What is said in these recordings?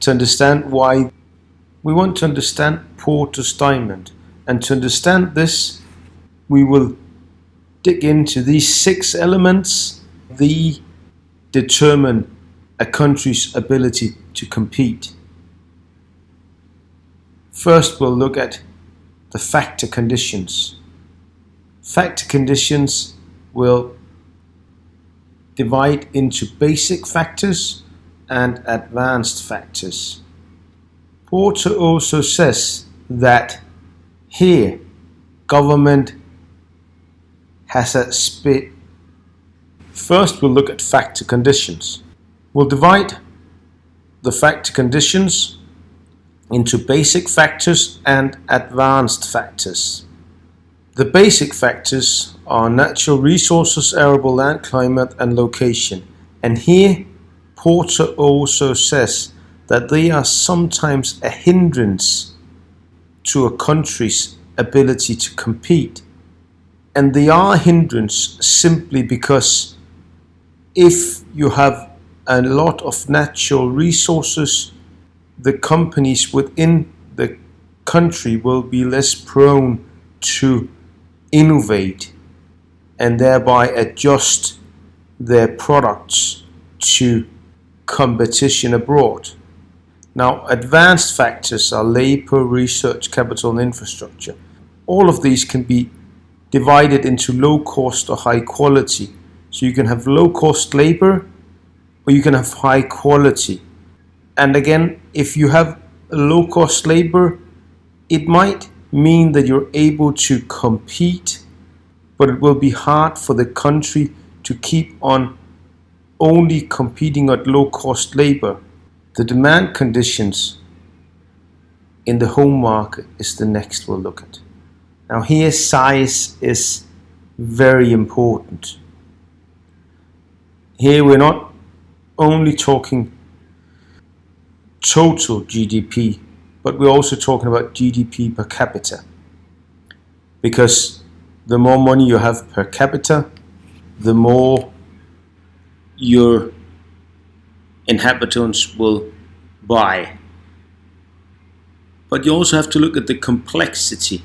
to understand why we want to understand Porter's diamond. And to understand this, we will dig into these 6 elements that determine a country's ability to compete. First, we'll look at the factor conditions. Factor conditions will divide into basic factors and advanced factors. Porter also says that here government has a split. First, we'll look at factor conditions. We'll divide the factor conditions into basic factors and advanced factors. The basic factors are natural resources, arable land, climate, and location. And here, Porter also says that they are sometimes a hindrance to a country's ability to compete. And they are a hindrance simply because if you have a lot of natural resources, the companies within the country will be less prone to innovate and thereby adjust their products to competition abroad. Now, advanced factors are labor, research, capital, and infrastructure. All of these can be divided into low cost or high quality. So you can have low cost labor or you can have high quality. And again, if you have low cost labor, it might mean that you're able to compete, but it will be hard for the country to keep on only competing at low cost labor. The demand conditions in the home market is the next we'll look at. Now here size is very important. Here we're not only talking total GDP, but we're also talking about GDP per capita. Because the more money you have per capita, the more your inhabitants will buy. But you also have to look at the complexity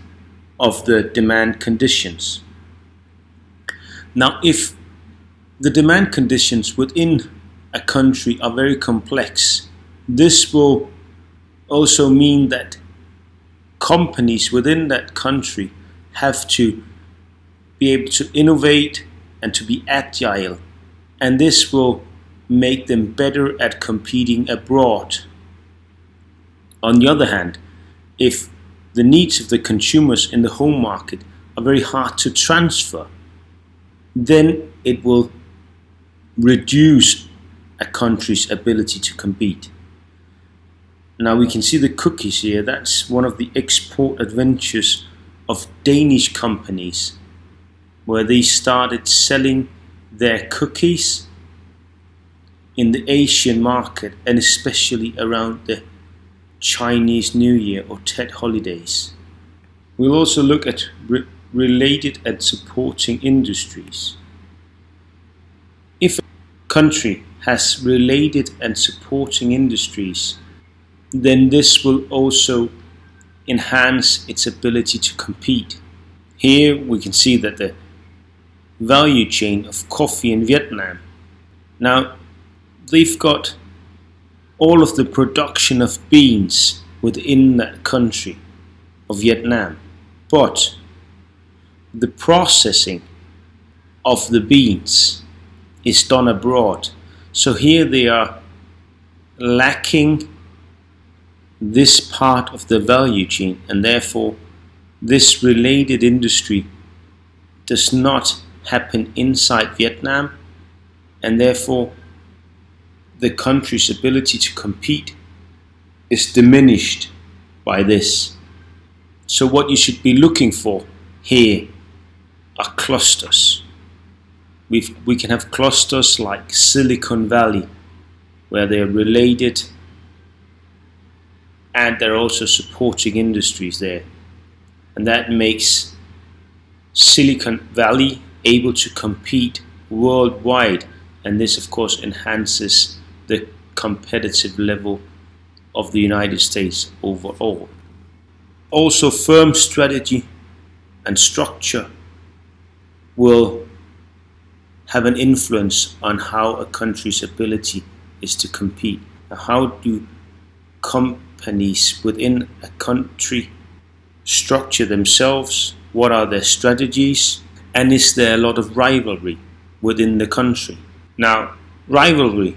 of the demand conditions. Now, if the demand conditions within a country are very complex, this will also mean that companies within that country have to be able to innovate and to be agile, and this will make them better at competing abroad. On the other hand, if the needs of the consumers in the home market are very hard to transfer, then it will reduce a country's ability to compete. Now we can see the cookies here. That's one of the export adventures of Danish companies, where they started selling their cookies in the Asian market, and especially around the Chinese New Year or Tet holidays. We'll also look at related and supporting industries. If a country has related and supporting industries, then this will also enhance its ability to compete. Here we can see that the value chain of coffee in Vietnam. Now, they've got all of the production of beans within that country of Vietnam, but the processing of the beans is done abroad. So here they are lacking this part of the value chain, and therefore this related industry does not happen inside Vietnam, and therefore the country's ability to compete is diminished by this. So what you should be looking for here are clusters. We can have clusters like Silicon Valley, where they are related and there are also supporting industries there. And that makes Silicon Valley able to compete worldwide, and this of course enhances the competitive level of the United States overall. Also, firm strategy and structure will have an influence on how a country's ability is to compete. Now, how do companies within a country structure themselves? What are their strategies? And is there a lot of rivalry within the country? Now, rivalry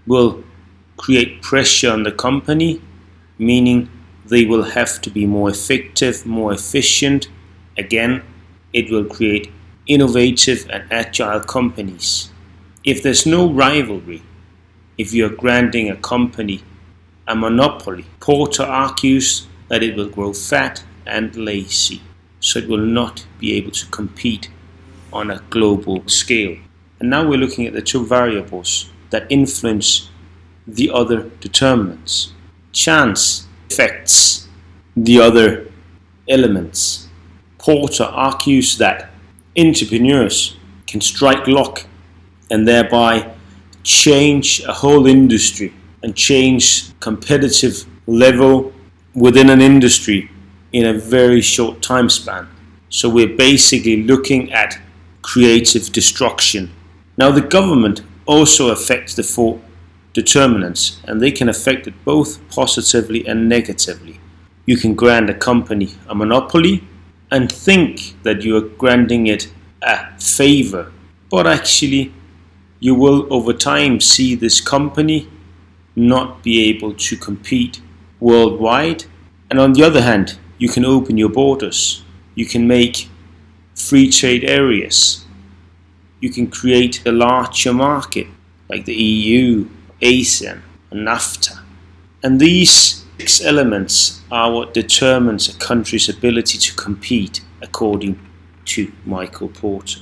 will create pressure on the company, meaning they will have to be more effective, more efficient. Again, it will create innovative and agile companies. If there's no rivalry, if you're granting a company a monopoly, Porter argues that it will grow fat and lazy, so it will not be able to compete on a global scale. And now we're looking at the two variables that influence the other determinants. Chance affects the other elements. Porter argues that entrepreneurs can strike luck and thereby change a whole industry and change competitive level within an industry in a very short time span. So we're basically looking at creative destruction. Now, the government also affects the four determinants, and they can affect it both positively and negatively. You can grant a company a monopoly and think that you are granting it a favor, but actually you will over time see this company not be able to compete worldwide. And on the other hand, you can open your borders, you can make free trade areas, you can create a larger market like the EU, ASEAN, and NAFTA. And these 6 elements are what determines a country's ability to compete, according to Michael Porter.